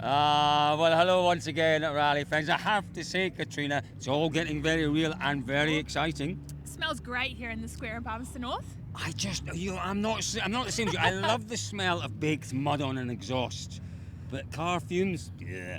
Well, hello once again at Rally Friends. I have to say, Katrina, it's all getting very real and very exciting. Smells great here in the square in Palmerston North. I'm not the same as you. I love the smell of baked mud on an exhaust, but car fumes, yeah.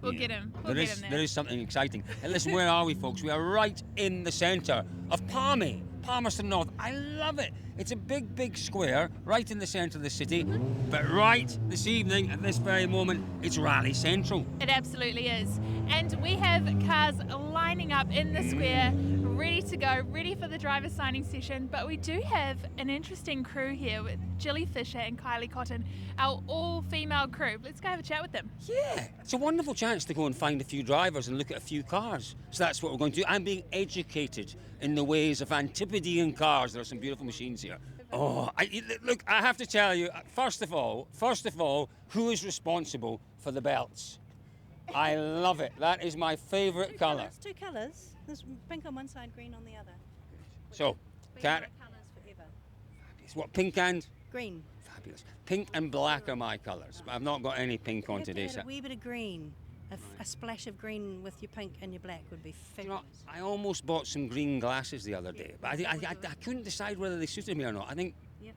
We'll get him. There is something exciting. And listen, where are we, folks? We are right in the centre of Palmerston North. I love it. It's a big, big square right in the centre of the city. But right this evening, at this very moment, it's Rally Central. It absolutely is. And we have cars lining up in the square, ready to go, ready for the driver signing session. But we do have an interesting crew here with Jilly Fisher and Kylie Cotton, our all-female crew. Let's go have a chat with them. Yeah, it's a wonderful chance to go and find a few drivers and look at a few cars. So that's what we're going to do. I'm being educated in the ways of Antipodean cars. There are some beautiful machines here. Look, I have to tell you, first of all, who is responsible for the belts? I love it. That is my favourite colour. Two colours. There's pink on one side, green on the other. So, Cat. Colours forever. It's what, pink and? Green. Fabulous. Pink and black are my colours. I've not got any pink on today, so. A wee bit of green. A splash of green with your pink and your black would be fabulous. You know, I almost bought some green glasses the other day, but I couldn't decide whether they suited me or not. I think... Yep.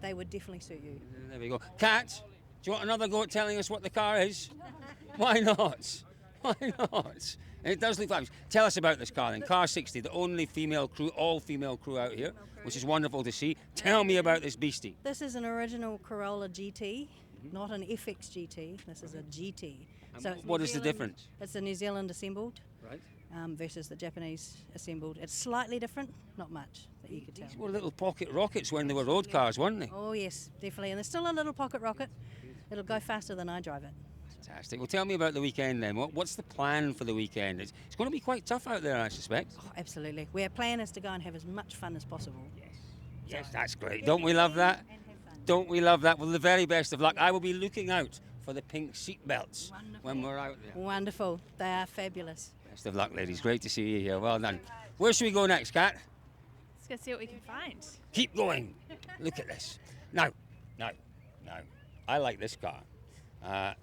They would definitely suit you. There we go. Kat, do you want another go at telling us what the car is? Why not? Why not? It does look fabulous. Tell us about this car then. Car 60, the only female crew, all-female crew out here, which is wonderful to see. Tell me about this beastie. This is an original Corolla GT, not an FX GT. This is a GT. So what is the difference? It's a New Zealand assembled, right, versus the Japanese assembled. It's slightly different, not much that you could tell. These were little pocket rockets when they were road cars, weren't they? Oh yes, definitely. And there's still a little pocket rocket. It'll go faster than I drive it. Fantastic. Well, tell me about the weekend then. What's the plan for the weekend? It's going to be quite tough out there, I suspect. Oh, absolutely. Our plan is to go and have as much fun as possible. Yes, that's great. Don't we love that? Don't we love that? Well, the very best of luck. I will be looking out for the pink seat belts when we're out there. Wonderful. They are fabulous. Best of luck, ladies. Great to see you here. Well done. Where should we go next, Kat? Let's go see what we can find. Keep going. Look at this. Now. I like this car.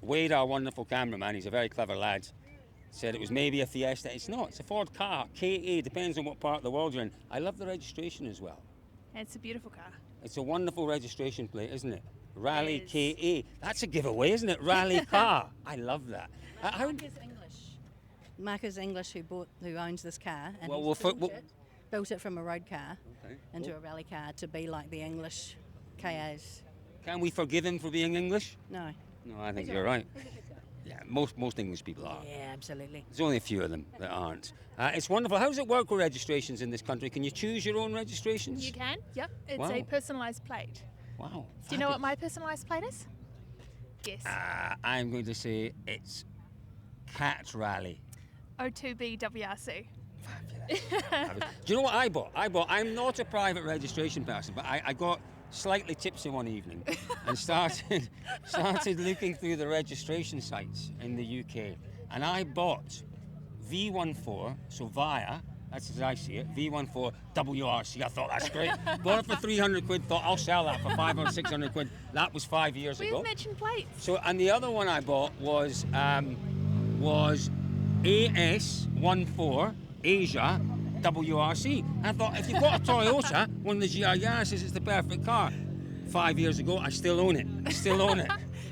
Wade, our wonderful cameraman, he's a very clever lad, said it was maybe a Fiesta. It's not. It's a Ford car. KA, depends on what part of the world you're in. I love the registration as well. It's a beautiful car. It's a wonderful registration plate, isn't it? Rally KA. That's a giveaway, isn't it? Rally car. I love that. Mark is English, who owns this car, and built it from a road car into a rally car to be like the English KAs. Can we forgive him for being English? No. No, I think you're right. Yeah, most English people are. Yeah, absolutely. There's only a few of them that aren't. It's wonderful. How does it work with registrations in this country? Can you choose your own registrations? You can, yep. It's a personalised plate. Wow. Do you know what my personalised plate is? Yes. I'm going to say it's Cat Rally. O2B WRC. Do you know what I bought? I'm not a private registration person, but I got slightly tipsy one evening and started looking through the registration sites in the UK, and I bought V14, so VIA, that's as I see it, V14 WRC. I thought that's great. Bought it for 300 quid, thought I'll sell that for 500 or 600 quid. That was 5 years ago. We've mentioned plates. So, and the other one I bought was AS14 Asia WRC. And I thought, if you've got a Toyota, one of the GR Yaris's, it's the perfect car. 5 years ago, I still own it.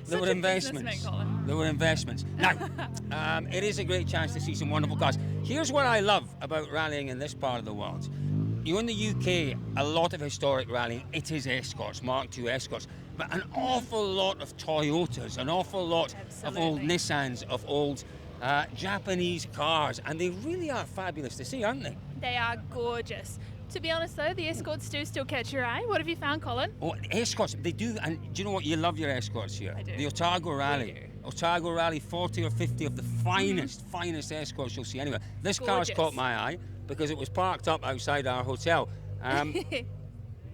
There were investments. There were investments. Now, it is a great chance to see some wonderful cars. Here's what I love about rallying in this part of the world. You know, in the UK, a lot of historic rallying, it is escorts, Mark II escorts, but an awful lot of Toyotas, an awful lot of old Nissans, of old Japanese cars, and they really are fabulous to see, aren't they? They are gorgeous. To be honest though, the escorts do still catch your eye. What have you found, Colin? Oh, escorts, they do, and do you know what? You love your escorts here. I do. The Otago Rally. Otago Rally, 40 or 50 of the finest escorts you'll see anywhere. This car's caught my eye because it was parked up outside our hotel.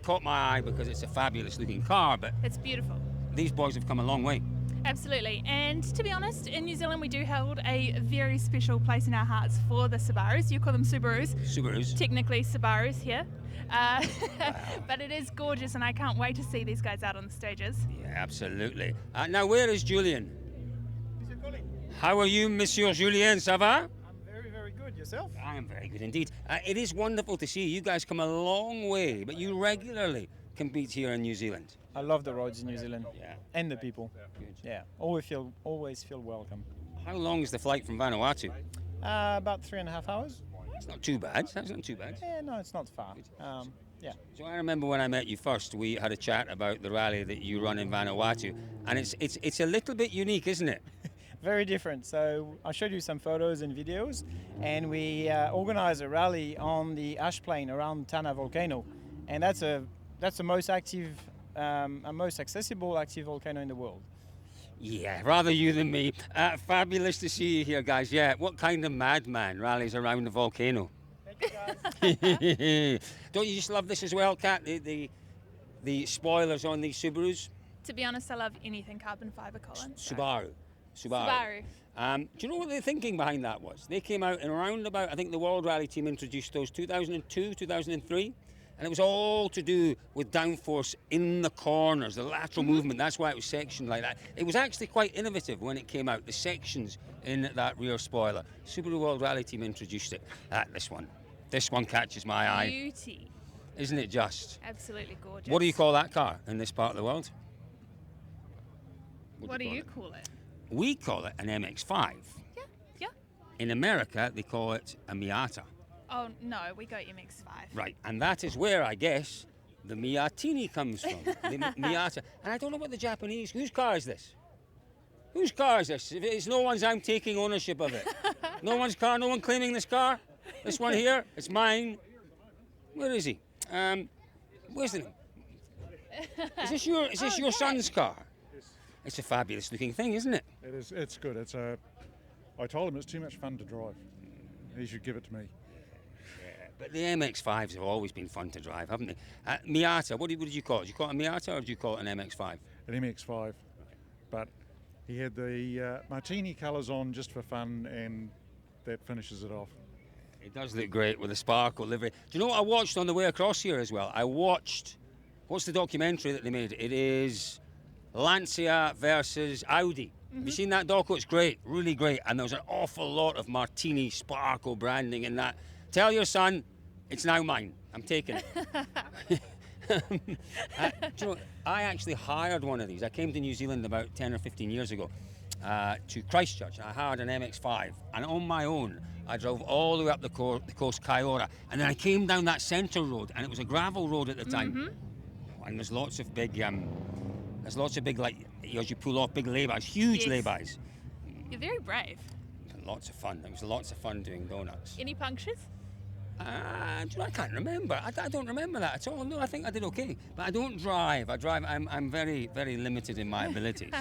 Caught my eye because it's a fabulous looking car, but it's beautiful. These boys have come a long way. Absolutely, and to be honest, in New Zealand we do hold a very special place in our hearts for the Subarus. You call them Subarus. Subarus. Technically Subarus here. But it is gorgeous and I can't wait to see these guys out on the stages. Yeah, absolutely. Now where is Julian? How are you, Monsieur Julien? Ça va? I'm very, very good. Yourself? I am very good indeed. It is wonderful to see you guys come a long way, but you regularly compete here in New Zealand. I love the roads in New Zealand. Yeah. And the people. Good. Yeah. Always feel welcome. How long is the flight from Manawatu? About 3.5 hours. That's not too bad. That's not too bad. Yeah, no, it's not far. Yeah. So I remember when I met you first, we had a chat about the rally that you run in Manawatu, and it's a little bit unique, isn't it? Very different. So I showed you some photos and videos, and we organized a rally on the ash plain around Tana volcano, and that's the most active, most accessible active volcano in the world. Yeah, rather you than me. Fabulous to see you here, guys. Yeah, what kind of madman rallies around the volcano? Thank you, guys. Don't you just love this as well, Kat? The spoilers on these Subarus? To be honest, I love anything carbon fibre, Colin. so- Subaru. Subaru. Do you know what the thinking behind that was? They came out in around about, I think the World Rally team introduced those 2002, 2003, and it was all to do with downforce in the corners, the lateral movement. That's why it was sectioned like that. It was actually quite innovative when it came out, the sections in that rear spoiler. Subaru World Rally team introduced it. This one catches my eye. Beauty. Isn't it just? Absolutely gorgeous. What do you call that car in this part of the world? What do you call it? We call it an MX-5. Yeah. In America, they call it a Miata. Oh, no, we go MX-5. Right, and that is where, I guess, the Miatini comes from. The Miata. And I don't know what the Japanese... Whose car is this? Whose car is this? If it's no one's, I'm taking ownership of it. No one's car, no one claiming this car? This one here, it's mine. Where is he? Where's the name? Is this your son's car? It's a fabulous looking thing, isn't it? It is. It's good. I told him it's too much fun to drive. He should give it to me. But the MX-5s have always been fun to drive, haven't they? Miata, what did you call it? Did you call it a Miata or did you call it an MX-5? An MX-5. But he had the martini colours on just for fun, and that finishes it off. It does look great with the sparkle livery. Do you know what I watched on the way across here as well? I watched, what's the documentary that they made? It is Lancia versus Audi. Have you seen that doco? It's great, really great. And there was an awful lot of Martini sparkle branding in that. Tell your son, it's now mine. I'm taking it. Do you know, I actually hired one of these. I came to New Zealand about 10 or 15 years ago to Christchurch. I hired an MX-5, and on my own, I drove all the way up the coast, Kaiora, and then I came down that centre road, and it was a gravel road at the time. And there's lots of big, like, as you pull off, big laybys, huge laybys. You're very brave. Lots of fun. It was lots of fun doing donuts. Any punctures? I can't remember. I don't remember that at all. No, I think I did okay. But I don't drive. I'm very, very limited in my abilities.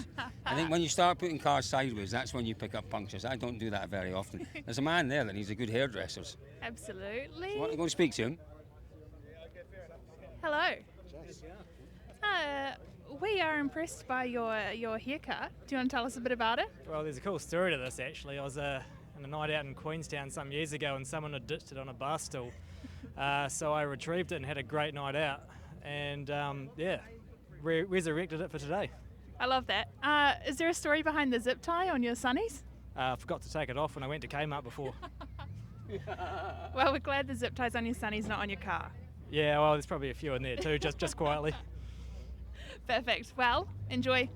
I think when you start putting cars sideways, that's when you pick up punctures. I don't do that very often. There's a man there that needs a good hairdresser. Absolutely. You want to go and speak to him? Hello. We are impressed by your haircut. Do you want to tell us a bit about it? Well, there's a cool story to this actually. I was on a night out in Queenstown some years ago and someone had ditched it on a bar stool. So I retrieved it and had a great night out. And resurrected it for today. I love that. Is there a story behind the zip tie on your sunnies? I forgot to take it off when I went to Kmart before. Well, we're glad the zip tie's on your sunnies, not on your car. Yeah, well, there's probably a few in there too, just quietly. Perfect. Well, enjoy.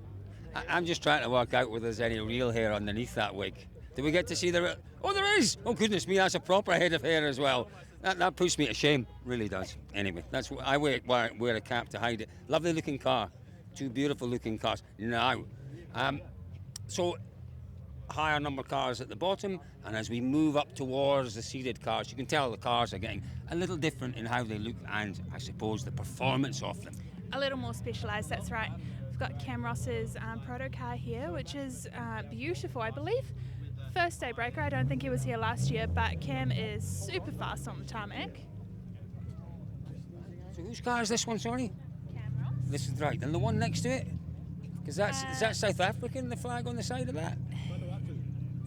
I'm just trying to work out whether there's any real hair underneath that wig. Do we get to see the... Oh, there is! Oh, goodness me, that's a proper head of hair as well. That puts me to shame, really does. Anyway, that's what I wear a cap to hide it. Lovely looking car. Two beautiful looking cars. Now, so higher number cars at the bottom, and as we move up towards the seated cars, you can tell the cars are getting a little different in how they look and, I suppose, the performance of them. A little more specialised, that's right. We've got Cam Ross's proto car here, which is beautiful, I believe. First Daybreaker, I don't think he was here last year, but Cam is super fast on the tarmac. So whose car is this one, sorry? Cam Ross. This is right, and the one next to it? Because is that South African, the flag on the side of that?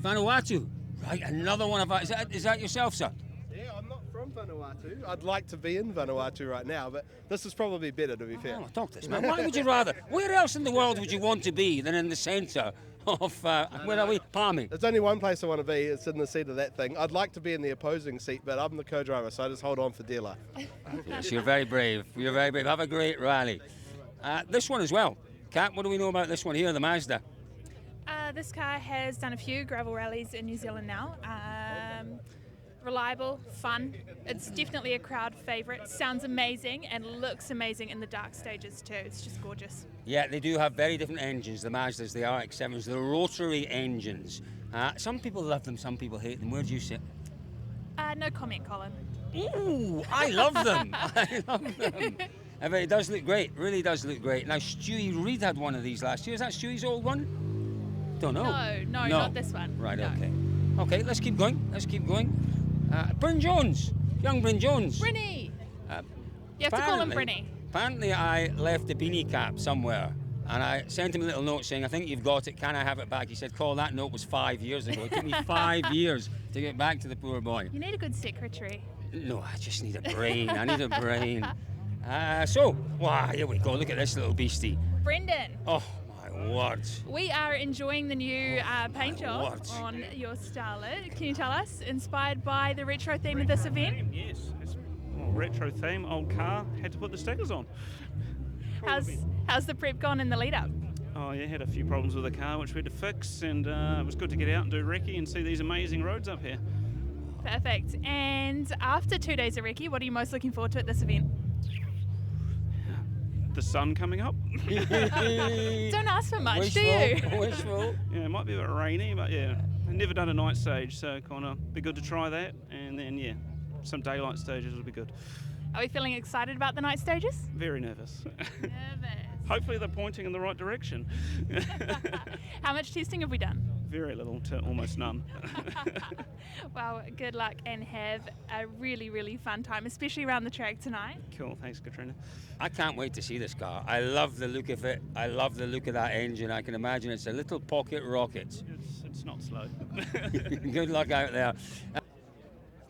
Vanuatu. Right, another one of ours. Is that yourself, sir? Yeah, I'm not from Vanuatu. I'd like to be in Vanuatu right now, but this is probably better, to be fair. Oh, talk to this man. Why would you rather? Where else in the world would you want to be than in the centre of, where are we? Palmy. There's only one place I want to be. It's in the seat of that thing. I'd like to be in the opposing seat, but I'm the co-driver, so I just hold on for dear life. Yes, you're very brave. You're very brave. Have a great rally. This one as well. Kat, what do we know about this one here, the Mazda? This car has done a few gravel rallies in New Zealand now. Reliable, fun. It's definitely a crowd favourite. Sounds amazing and looks amazing in the dark stages too. It's just gorgeous. Yeah, they do have very different engines, the Mazdas, the RX-7s, the rotary engines. Some people love them, some people hate them. Where do you sit? No comment, Colin. Ooh, I love them. I love them. But it does look great, really does look great. Now, Stewie Reid had one of these last year. Is that Stewie's old one? Don't know. No, not this one. Right, no. okay. Okay, let's keep going. Let's keep going. Bryn Jones, young Bryn Jones. Brinny! You have to call him Brinny. Apparently, I left a beanie cap somewhere, and I sent him a little note saying, I think you've got it, can I have it back? He said, Call, that note was 5 years ago. It took me 5 years to get back to the poor boy. You need a good secretary. No, I just need a brain. I need a brain. Here we go. Look at this little beastie. Brendan. Oh, my word. We are enjoying the new paint job word. on your Starlet. Can you tell us, inspired by the retro theme of this event? Yes, it's retro theme, old car, had to put the stickers on. How's the prep gone in the lead up? Oh yeah, had a few problems with the car which we had to fix, and it was good to get out and do recce and see these amazing roads up here. Perfect. And after 2 days of recce, what are you most looking forward to at this event? The sun coming up. Don't ask for much, Wishful, do you? Wishful. Yeah, it might be a bit rainy, but yeah, I've never done a night stage, so kind of be good to try that, and then yeah, some daylight stages would be good. Are we feeling excited about the night stages? Very nervous. Nervous. Hopefully they're pointing in the right direction. How much testing have we done? Very little to almost none. Well, good luck and have a really, really fun time, especially around the track tonight. Cool, thanks Katrina. I can't wait to see this car. I love the look of it. I love the look of that engine. I can imagine it's a little pocket rocket. It's not slow. Good luck out there.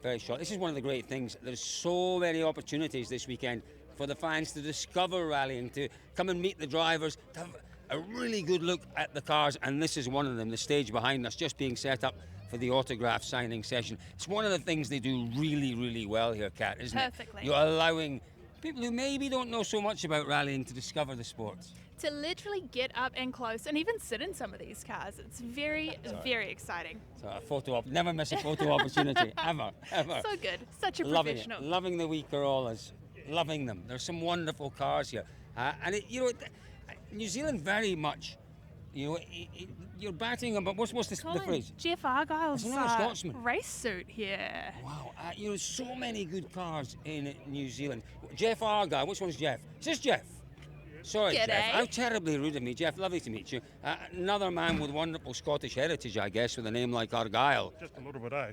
Very short. This is one of the great things. There's so many opportunities this weekend for the fans to discover rallying, to come and meet the drivers, to have a really good look at the cars, and this is one of them, the stage behind us, just being set up for the autograph signing session. It's one of the things they do really, really well here, Kat, isn't Perfectly. it? You're allowing people who maybe don't know so much about rallying to discover the sport. To literally get up and close and even sit in some of these cars. It's very, very exciting. So a photo op, never miss a photo opportunity, ever. So good. Such a Loving professional. it. Loving the wee Corollas. Loving them. There's some wonderful cars here. New Zealand very much, you're batting them, but what's the phrase? Jeff Argyle's It's another Scotsman. race suit here. Wow, so many good cars in New Zealand. Jeff Argyle, which one's Jeff? Is this Jeff? Sorry, G'day. Jeff. How terribly rude of me. Jeff, lovely to meet you. Another man with wonderful Scottish heritage, I guess, with a name like Argyle. Just a little bit, eh?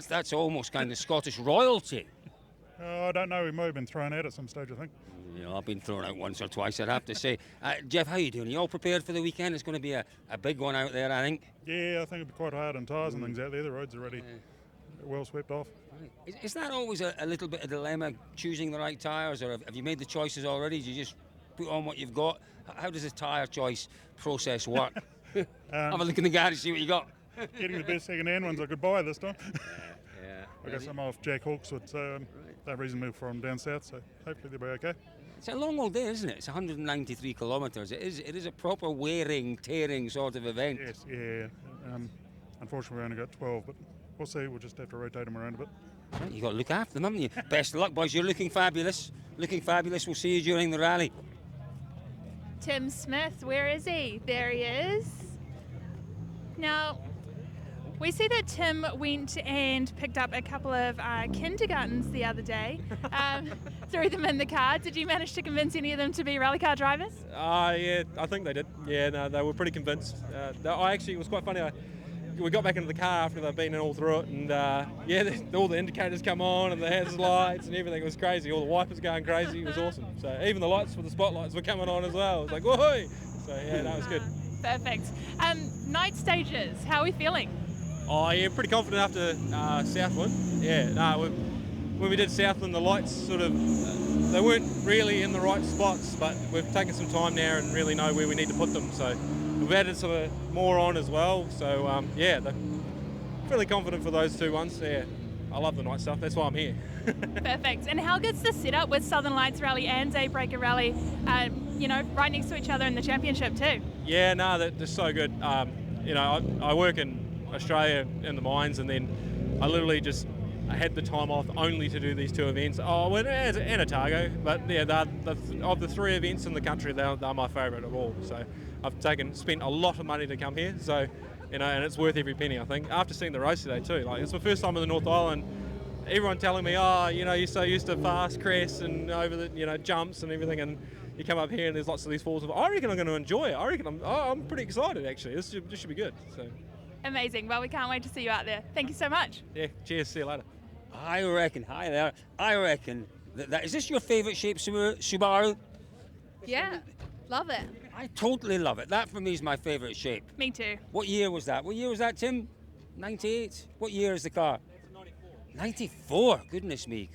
That's almost kind of Scottish royalty. I don't know, we might have been thrown out at some stage, I think. I've been thrown out once or twice, I'd have to say. Jeff, how are you doing? Are you all prepared for the weekend? It's going to be a big one out there, I think. Yeah, I think it'll be quite hard on tyres and things out there. The roads are already well swept off. Is that always a little bit of dilemma, choosing the right tyres, or have you made the choices already? Do you just put on what you've got? How does the tyre choice process work? Have a look in the garage, see what you got. Getting the best second-hand ones I could buy this time. Yeah. I got some off Jack Hawkswood, so they're reasonably from down south, so hopefully they'll be okay. It's a long old day, isn't it? It's 193 kilometres. It is a proper wearing, tearing sort of event. Yes, yeah. Unfortunately, we only got 12, but we'll see. We'll just have to rotate them around a bit. Right, you've got to look after them, haven't you? Best of luck, boys. You're looking fabulous. Looking fabulous. We'll see you during the rally. Tim Smith, where is he? There he is. Now, we see that Tim went and picked up a couple of kindergartens the other day, threw them in the car. Did you manage to convince any of them to be rally car drivers? Yeah, I think they did. Yeah, no, they were pretty convinced. It was quite funny. We got back into the car after they'd been in all through it, and all the indicators come on, and the hazard lights and everything. It was crazy. All the wipers going crazy. It was awesome. So even the lights for the spotlights were coming on as well. It was like, woohoo! So yeah, that was good. Perfect. Night stages, how are we feeling? Oh yeah, pretty confident after Southland. Yeah, no, when we did Southland, the lights sort of, they weren't really in the right spots, but we've taken some time now and really know where we need to put them. So it we've added some more on as well. So yeah, fairly confident for those 2 ones. Yeah, I love the night stuff. That's why I'm here. Perfect. And how good's the setup with Southern Lights Rally and Daybreaker Rally, you know, right next to each other in the championship too? Yeah, no, they're so good. You know, I work in Australia in the mines, and then I literally just had the time off only to do these 2 events. Oh, I went and Otago, but yeah, of the 3 events in the country, they're my favourite of all. So I've spent a lot of money to come here. So, you know, and it's worth every penny, I think. After seeing the race today too, like it's my first time in the North Island. Everyone telling me, oh, you know, you're so used to fast crests and over the, you know, jumps and everything, and you come up here and there's lots of these falls. I reckon I'm going to enjoy it. I reckon I'm pretty excited actually. This should be good. So. Amazing. Well, we can't wait to see you out there. Thank you so much. Yeah. Cheers. See you later. I reckon. Hi there. I reckon that is this your favourite shape, Subaru? Yeah, love it. I totally love it. That for me is my favourite shape. Me too. What year was that? What year was that, Tim? 98? What year is the car? 94. Goodness me.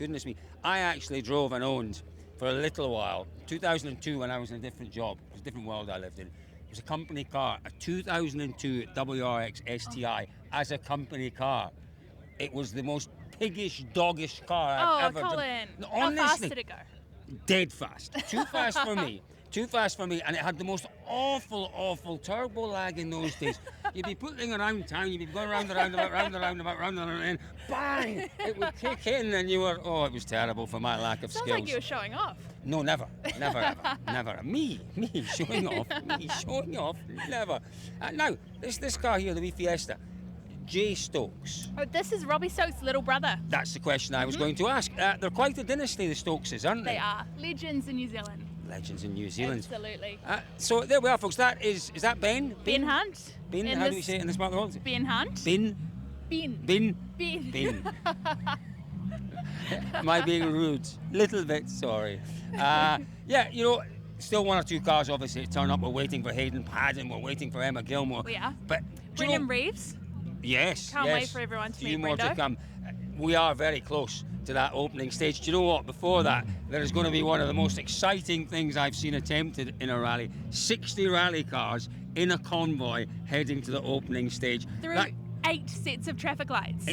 I actually drove and owned for a little while. 2002 when I was in a different job. It was a different world I lived in. It was a company car, a 2002 WRX STI as a company car. It was the most piggish, doggish car I've ever Colin. done. How fast did it go? Dead fast. Too fast for me. Too fast for me, and it had the most awful turbo lag in those days. You'd be putting around town, you'd be going round and and bang! It would kick in, and you were, it was terrible for my lack of skills. Sounds like you were showing off. No, never, never. Me showing off, never. Now, this car here, the wee Fiesta, Jay Stokes. Oh, this is Robbie Stokes' little brother. That's the question I was going to ask. They're quite a dynasty, the Stokeses, aren't they? They are. Legends in New Zealand. Legends in New Zealand. Absolutely. So there we are, folks. That is that Ben? Ben Hunt. Ben, how do we say it in this part of the world? Ben Hunt. Ben. Am I being rude? Little bit, sorry. Yeah, you know, still 1 or 2 cars obviously turn up. We're waiting for Hayden Padden. We're waiting for Emma Gilmore. We are. But Brendan Reeves. Yes. Can't wait for everyone to meet more Brendo. to come. We are very close to that opening stage. Do you know what? Before that, there is going to be one of the most exciting things I've seen attempted in a rally. 60 rally cars in a convoy heading to the opening stage. Through 8 sets of traffic lights.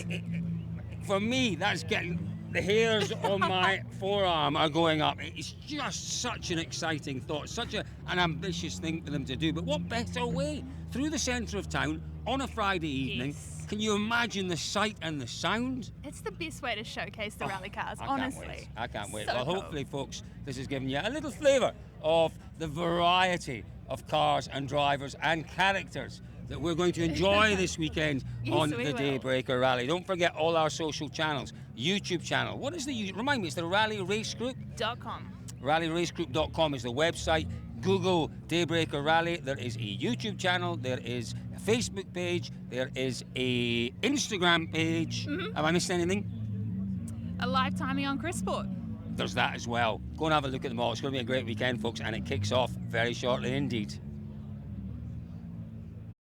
For me, that's getting... The hairs on my forearm are going up. It's just such an exciting thought, such an ambitious thing for them to do. But what better way? Through the centre of town on a Friday evening. Yes. Can you imagine the sight and the sound? It's the best way to showcase the rally cars, honestly. I can't wait. So Well, cool. hopefully, folks, this has given you a little flavour of the variety of cars and drivers and characters that we're going to enjoy this weekend on the Daybreaker Rally. Don't forget all our social channels. YouTube channel. What is the... Remind me, it's the Rally Race Group.com. RallyRaceGroup.com is the website. Google Daybreaker Rally. There is a YouTube channel. There is a Facebook page. There is a Instagram page. Have I missed anything? A live timing on Chris Sport. There's that as well. Go and have a look at them all. It's going to be a great weekend, folks, and it kicks off very shortly indeed.